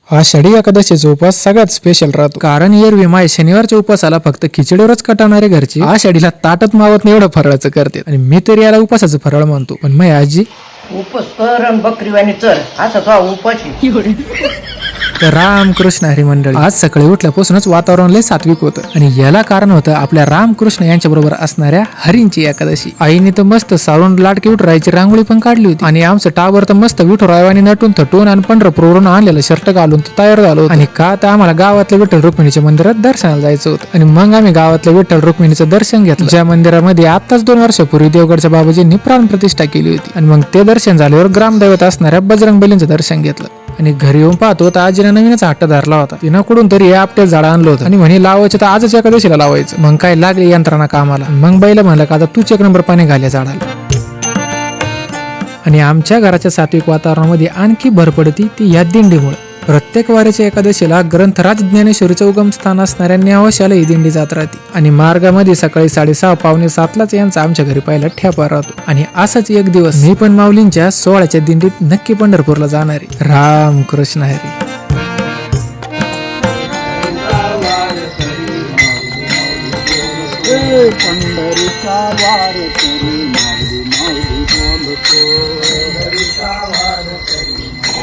आषाढी एकादशीचा उपवास सगळ्यात स्पेशल राहतो, कारण एरवी माय शनिवारच्या उपवासाला फक्त खिचडीवरच कटावणारे घरची आषाढीला ताटत मावत नाही एवढं फराळाचं करते. आणि मी तर याला उपवासाचं फराळ मानतो, पण मग आजी उपवास कर आणि बकरीवाणी चर असं का उपाशी. तर रामकृष्ण हरी मंडळी, आज सकाळी उठल्यापासूनच वातावरण लय सात्विक होतं आणि याला कारण होतं आपल्या रामकृष्ण यांच्या बरोबर असणाऱ्या हरींची एकादशी. आईने तर मस्त सारून लाडकी विठुरायाची रांगोळी पण काढली होती आणि आमचं टावर तर मस्त विठुरायावानी नटून थटून आणि पंढरपूरवरून आणलेलं शर्ट घालून तयार झालो. आणि का तर आम्हाला गावातल्या विठ्ठल रुक्मिणीच्या मंदिरात दर्शनाला जायचं होतं. आणि मग आम्ही गावातल्या विठ्ठल रुक्मिणीचं दर्शन घेतलं, ज्या मंदिरामध्ये आताच 2 वर्षापूर्वी देवगडच्या बाबाजींनी प्राणप्रतिष्ठा केली होती. आणि मग ते दर्शन झाल्यावर ग्रामदैवत असणाऱ्या बजरंग बलींचं दर्शन घेतलं. आणि घरी येऊन पाहतो तर आजीने नवीनच हट्ट धरला होता. तिनं कुठून तरी हे आपटे झाड आणलं होतं आणि म्हणे लावायचं तर आजच एकादशीला लावायचं. मग काय लागली यंत्रणा कामाला. मग बैल म्हणलं का आता तूच 1 नंबर पाणी घाल्या झाडाला. आणि आमच्या घराच्या सात्विक वातावरणामध्ये आणखी भर पडती ती या दिंडीमुळे. प्रत्येक वारीच्या एकादशीला ग्रंथराज ज्ञानेश्वरीचं उगमस्थान असणाऱ्या नेवाशाला ही दिंडी जात राहते. आणि मार्गामध्ये सकाळी 6:30 पावणे 7लाच यांचा आमच्या घरी पहिला ठेपा राहतो. आणि असाच एक दिवस मी पण माऊलींच्या 16च्या दिंडीत नक्की पंढरपूरला जाणार आहे. रामकृष्ण हरी. पंढरीचा वार करी माऊली माऊली बोलतो. पंढरीचा वार करी